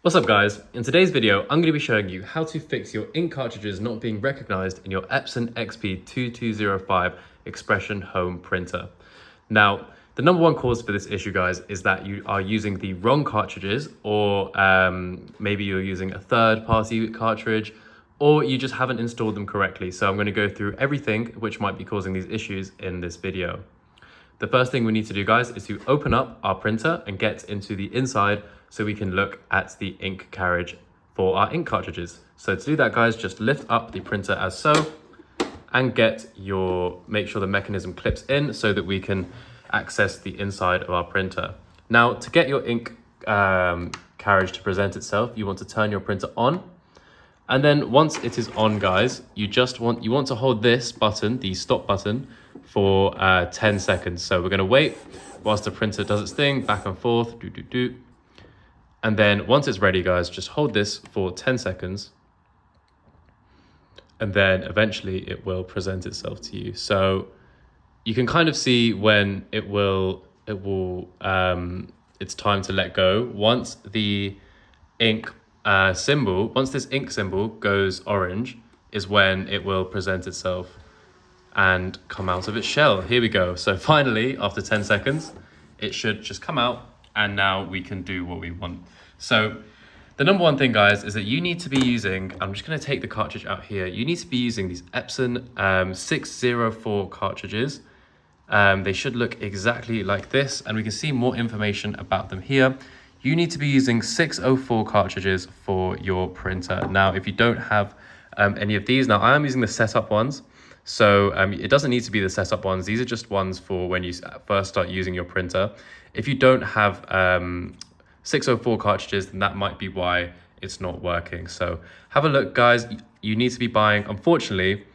What's up guys? In today's video, I'm going to be showing you how to fix your ink cartridges not being recognized in your Epson XP-2200 Expression Home Printer. Now, the number one cause for this issue, guys, is that you are using the wrong cartridges, or maybe you're using a third-party cartridge, or you just haven't installed them correctly. So I'm going to go through everything which might be causing these issues in this video. The first thing we need to do, guys, is to open up our printer and get into the inside so we can look at the ink carriage for our ink cartridges. So to do that, guys, just lift up the printer as so and make sure the mechanism clips in so that we can access the inside of our printer. Now, to get your ink carriage to present itself, you want to turn your printer on. And then once it is on, guys, you want to hold this button, the stop button, for 10 seconds. So we're going to wait whilst the printer does its thing, back and forth, And then once it's ready, guys, just hold this for 10 seconds. And then eventually it will present itself to you. So you can kind of see when it's time to let go. Once the ink once this ink symbol goes orange is when it will present itself and come out of its shell. Here we go. So finally, after 10 seconds, it should just come out, and now we can do what we want. So the number one thing, guys, is that you need to be using, I'm just going to take the cartridge out here. You need to be using these Epson 604 cartridges. They should look exactly like this, and we can see more information about them here. You need to be using 604 cartridges for your printer. Now, if you don't have any of these, now I am using the setup ones. So it doesn't need to be the setup ones. These are just ones for when you first start using your printer. If you don't have 604 cartridges, then that might be why it's not working. So have a look, guys. You need to be buying, unfortunately,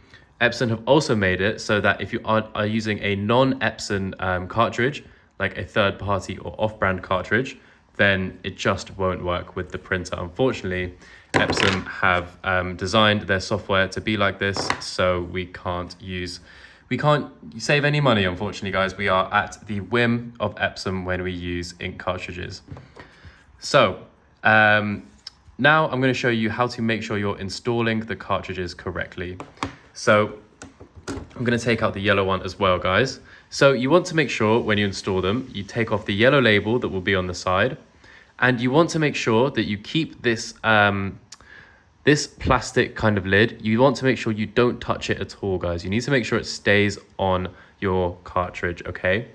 Epson have also made it so that if you are using a non-Epson cartridge, like a third party or off-brand cartridge, then it just won't work with the printer. Unfortunately, Epson have designed their software to be like this, so we can't save any money, unfortunately, guys. We are at the whim of Epson when we use ink cartridges. So now I'm going to show you how to make sure you're installing the cartridges correctly. So I'm going to take out the yellow one as well, guys. So you want to make sure when you install them, you take off the yellow label that will be on the side, and you want to make sure that you keep this this plastic kind of lid. You want to make sure you don't touch it at all, guys. You need to make sure it stays on your cartridge, okay?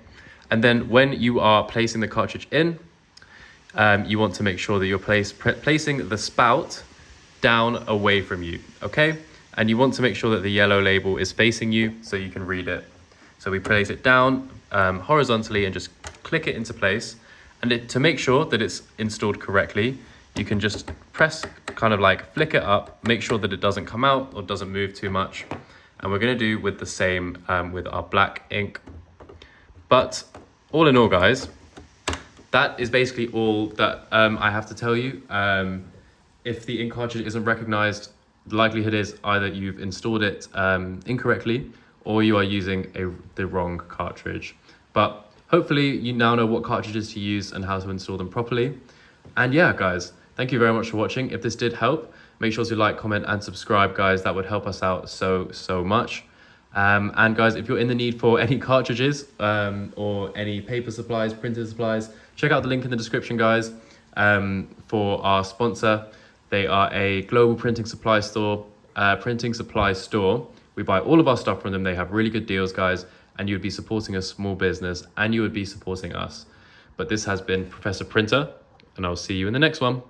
And then when you are placing the cartridge in, you want to make sure that you're placing the spout down away from you, okay? And you want to make sure that the yellow label is facing you so you can read it. So we place it down horizontally and just click it into place. And to make sure that it's installed correctly, you can just press, kind of like flick it up, make sure that it doesn't come out or doesn't move too much. And we're going to do with the same with our black ink. But all in all, guys, that is basically all that I have to tell you. If the ink cartridge isn't recognized, the likelihood is either you've installed it incorrectly or you are using the wrong cartridge. But hopefully you now know what cartridges to use and how to install them properly. And yeah, guys, thank you very much for watching. If this did help, make sure to like, comment, and subscribe, guys. That would help us out so much. And guys, if you're in the need for any cartridges or any paper supplies, printer supplies, check out the link in the description, guys, for our sponsor. They are a global printing supply store. We buy all of our stuff from them. They have really good deals, guys, and you would be supporting a small business and you would be supporting us. But this has been Professor Printer, and I'll see you in the next one.